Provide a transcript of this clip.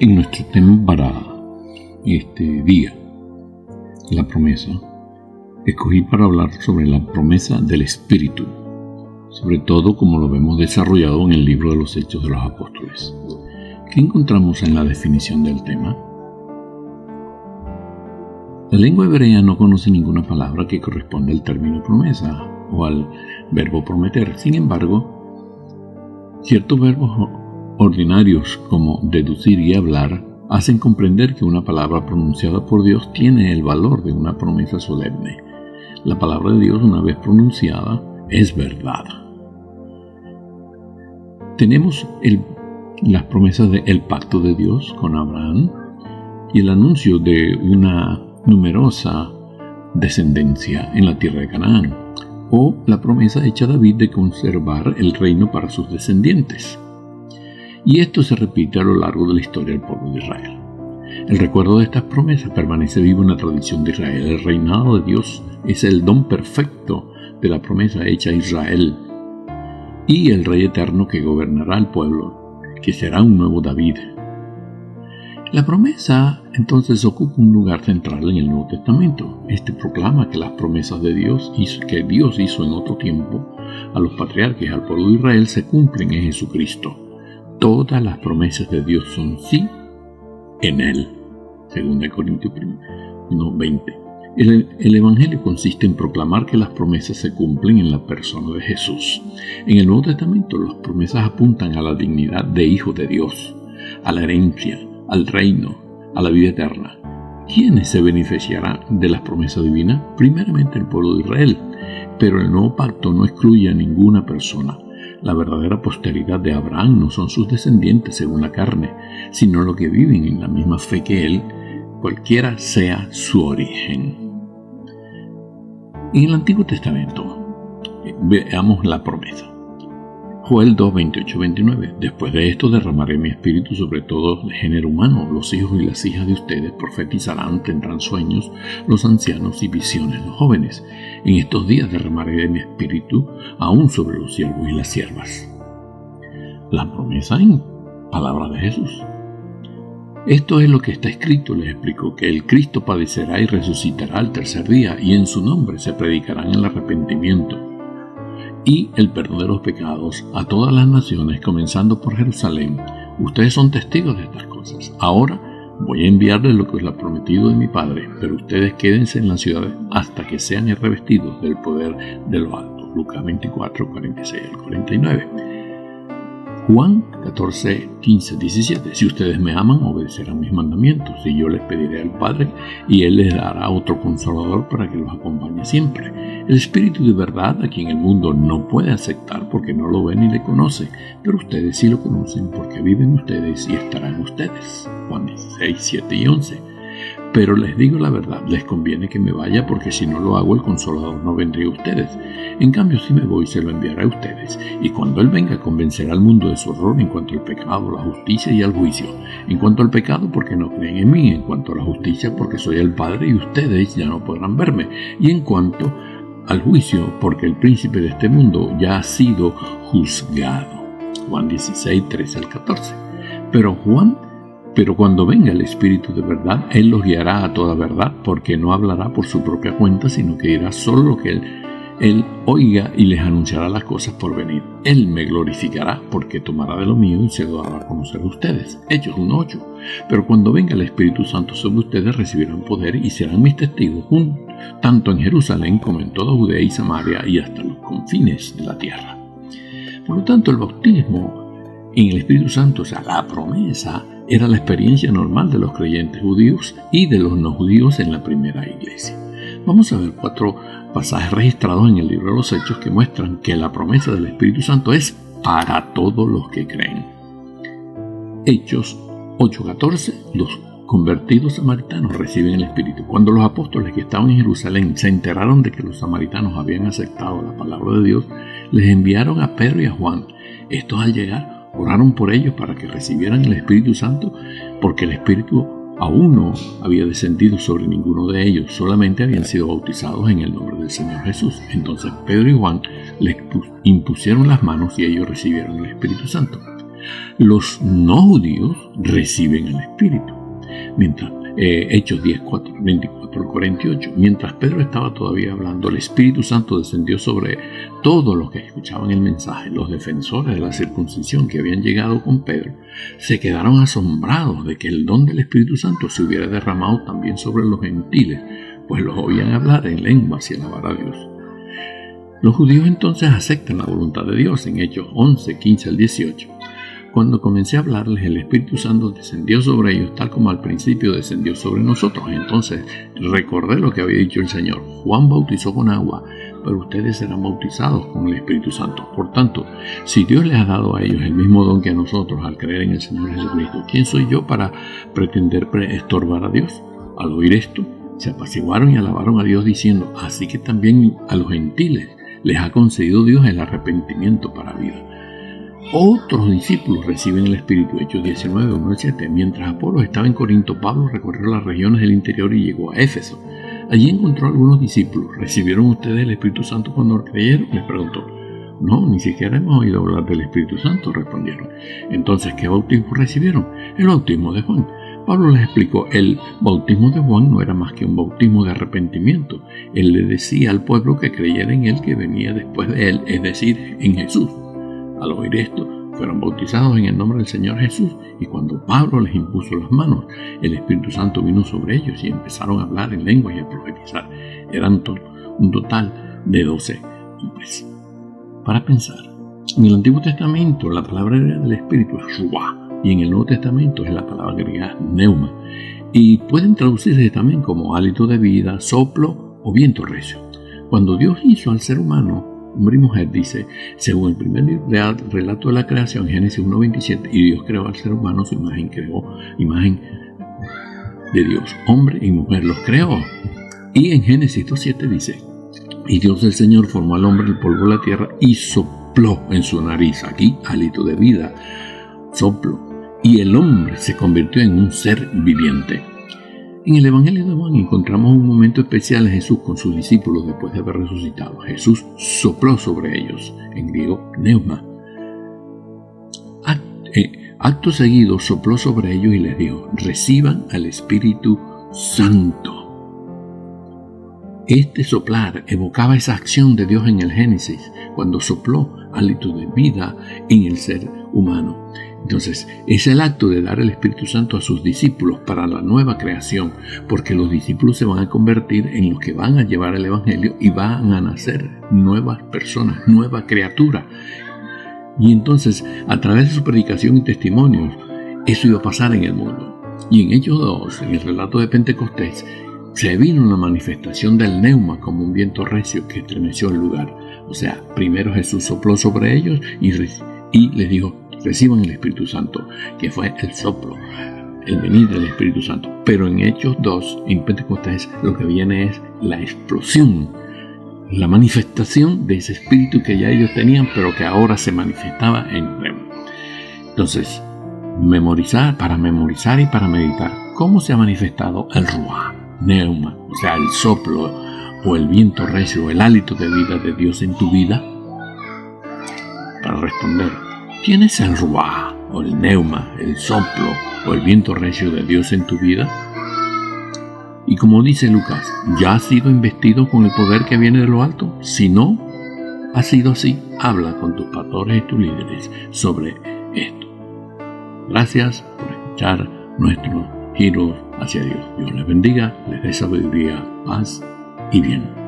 En nuestro tema para este día, la promesa, escogí para hablar sobre la promesa del Espíritu, sobre todo como lo vemos desarrollado en el libro de los Hechos de los Apóstoles. ¿Qué encontramos en la definición del tema? La lengua hebrea no conoce ninguna palabra que corresponda al término promesa o al verbo prometer. Sin embargo, ciertos verbos ordinarios como deducir y hablar hacen comprender que una palabra pronunciada por Dios tiene el valor de una promesa solemne. La palabra de Dios, una vez pronunciada, es verdad. Tenemos las promesas del pacto de Dios con Abraham y el anuncio de una numerosa descendencia en la tierra de Canaán, o la promesa hecha a David de conservar el reino para sus descendientes. Y esto se repite a lo largo de la historia del pueblo de Israel. El recuerdo de estas promesas permanece vivo en la tradición de Israel. El reinado de Dios es el don perfecto de la promesa hecha a Israel y el Rey eterno que gobernará al pueblo, que será un nuevo David. La promesa entonces ocupa un lugar central en el Nuevo Testamento. Este proclama que las promesas de Dios que Dios hizo en otro tiempo a los patriarcas y al pueblo de Israel se cumplen en Jesucristo. Todas las promesas de Dios son sí en Él. 2 Corintios 1:20. El Evangelio consiste en proclamar que las promesas se cumplen en la persona de Jesús. En el Nuevo Testamento las promesas apuntan a la dignidad de hijo de Dios, a la herencia, al reino, a la vida eterna. ¿Quiénes se beneficiarán de las promesas divinas? Primeramente el pueblo de Israel, pero el nuevo pacto no excluye a ninguna persona. La verdadera posteridad de Abraham no son sus descendientes según la carne, sino los que viven en la misma fe que él, cualquiera sea su origen. En el Antiguo Testamento, veamos la promesa. Joel 2:28-29. Después de esto derramaré mi espíritu sobre todo el género humano. Los hijos y las hijas de ustedes profetizarán, tendrán sueños, los ancianos y visiones los jóvenes. En estos días derramaré de mi espíritu aún sobre los siervos y las siervas. La promesa en palabras de Jesús. Esto es lo que está escrito, les explico, que el Cristo padecerá y resucitará al tercer día, y en su nombre se predicarán el arrepentimiento y el perdón de los pecados a todas las naciones, comenzando por Jerusalén. Ustedes son testigos de estas cosas. Ahora voy a enviarles lo que os ha prometido de mi Padre, pero ustedes quédense en la ciudad hasta que sean revestidos del poder de lo alto. Lucas 24:46-49. Juan 14:15-17. Si ustedes me aman, obedecerán mis mandamientos, y yo les pediré al Padre, y Él les dará otro consolador para que los acompañe siempre. El Espíritu de verdad, a quien el mundo no puede aceptar porque no lo ve ni le conoce, pero ustedes sí lo conocen porque viven ustedes y estarán ustedes. Juan 16:7-11. Pero les digo la verdad, les conviene que me vaya, porque si no lo hago, el Consolador no vendría a ustedes. En cambio, si me voy, se lo enviará a ustedes. Y cuando Él venga, convencerá al mundo de su error en cuanto al pecado, la justicia y al juicio. En cuanto al pecado, porque no creen en mí. En cuanto a la justicia, porque soy el Padre y ustedes ya no podrán verme. Y en cuanto al juicio, porque el príncipe de este mundo ya ha sido juzgado. Juan 16:13-14. Pero cuando venga el Espíritu de verdad, Él los guiará a toda verdad, porque no hablará por su propia cuenta, sino que dirá solo lo que Él oiga, y les anunciará las cosas por venir. Él me glorificará, porque tomará de lo mío y se lo dará a conocer a ustedes. Hechos 1:8. Pero cuando venga el Espíritu Santo sobre ustedes, recibirán poder y serán mis testigos, tanto en Jerusalén como en toda Judea y Samaria y hasta los confines de la tierra. Por lo tanto, el bautismo en el Espíritu Santo, o sea, la promesa, era la experiencia normal de los creyentes judíos y de los no judíos en la primera iglesia. Vamos a ver 4 pasajes registrados en el libro de los Hechos que muestran que la promesa del Espíritu Santo es para todos los que creen. Hechos 8:14. Los convertidos samaritanos reciben el Espíritu. Cuando los apóstoles que estaban en Jerusalén se enteraron de que los samaritanos habían aceptado la palabra de Dios, les enviaron a Pedro y a Juan. Estos, al llegar, oraron por ellos para que recibieran el Espíritu Santo, porque el Espíritu aún no había descendido sobre ninguno de ellos, solamente habían sido bautizados en el nombre del Señor Jesús. Entonces Pedro y Juan les impusieron las manos y ellos recibieron el Espíritu Santo. Los no judíos reciben el Espíritu. Mientras Hechos 10, 24 al 48. Mientras Pedro estaba todavía hablando, el Espíritu Santo descendió sobre todos los que escuchaban el mensaje. Los defensores de la circuncisión que habían llegado con Pedro se quedaron asombrados de que el don del Espíritu Santo se hubiera derramado también sobre los gentiles, pues los oían hablar en lenguas y alabar a Dios. Los judíos entonces aceptan la voluntad de Dios en Hechos 11, 15 al 18. Cuando comencé a hablarles, el Espíritu Santo descendió sobre ellos, tal como al principio descendió sobre nosotros. Entonces recordé lo que había dicho el Señor. Juan bautizó con agua, pero ustedes serán bautizados con el Espíritu Santo. Por tanto, si Dios les ha dado a ellos el mismo don que a nosotros al creer en el Señor Jesucristo, ¿quién soy yo para pretender estorbar a Dios? Al oír esto, se apaciguaron y alabaron a Dios diciendo, así que también a los gentiles les ha concedido Dios el arrepentimiento para vida. Otros discípulos reciben el Espíritu. Hechos 19, 1 al 7. Mientras Apolos estaba en Corinto, Pablo recorrió las regiones del interior y llegó a Éfeso. Allí encontró a algunos discípulos. ¿Recibieron ustedes el Espíritu Santo cuando creyeron?, les preguntó. No, ni siquiera hemos oído hablar del Espíritu Santo, respondieron. Entonces, ¿qué bautismo recibieron? El bautismo de Juan. Pablo les explicó, el bautismo de Juan no era más que un bautismo de arrepentimiento. Él le decía al pueblo que creyera en él que venía después de él, es decir, en Jesús. Al oír esto, fueron bautizados en el nombre del Señor Jesús, y cuando Pablo les impuso las manos, el Espíritu Santo vino sobre ellos y empezaron a hablar en lenguas y a profetizar. Eran un total de 12 hombres. Para pensar, en el Antiguo Testamento la palabra del Espíritu es ruah, y en el Nuevo Testamento es la palabra griega pneuma, y pueden traducirse también como hálito de vida, soplo o viento recio. Cuando Dios hizo al ser humano, hombre y mujer, dice, según el primer relato de la creación, Génesis 1:27, y Dios creó al ser humano, su imagen creó, imagen de Dios, hombre y mujer los creó. Y en Génesis 2:7 dice, y Dios el Señor formó al hombre del polvo de la tierra y sopló en su nariz, aquí hálito de vida, soplo, y el hombre se convirtió en un ser viviente. En el Evangelio de Juan encontramos un momento especial en Jesús con sus discípulos después de haber resucitado. Jesús sopló sobre ellos, en griego pneuma. Acto seguido sopló sobre ellos y les dijo, reciban al Espíritu Santo. Este soplar evocaba esa acción de Dios en el Génesis, cuando sopló hálito de vida en el ser humano. Entonces, es el acto de dar el Espíritu Santo a sus discípulos para la nueva creación, porque los discípulos se van a convertir en los que van a llevar el Evangelio y van a nacer nuevas personas, nueva criatura. Y entonces, a través de su predicación y testimonios, eso iba a pasar en el mundo. Y en Hechos 2, en el relato de Pentecostés, se vino una manifestación del pneuma como un viento recio que estremeció el lugar. O sea, primero Jesús sopló sobre ellos y les dijo, reciban el Espíritu Santo, que fue el soplo, el venir del Espíritu Santo. Pero en Hechos 2, en Pentecostés, lo que viene es la explosión, la manifestación de ese Espíritu que ya ellos tenían, pero que ahora se manifestaba en pneuma. Entonces, para memorizar y para meditar, ¿cómo se ha manifestado el ruah, pneuma, o sea, el soplo o el viento recio, el hálito de vida de Dios en tu vida? Para responder, ¿quién es el ruah, o el pneuma, el soplo, o el viento recio de Dios en tu vida? Y como dice Lucas, ¿ya has sido investido con el poder que viene de lo alto? Si no ha sido así, habla con tus pastores y tus líderes sobre esto. Gracias por escuchar nuestros giros hacia Dios. Dios les bendiga, les dé sabiduría, paz y bien.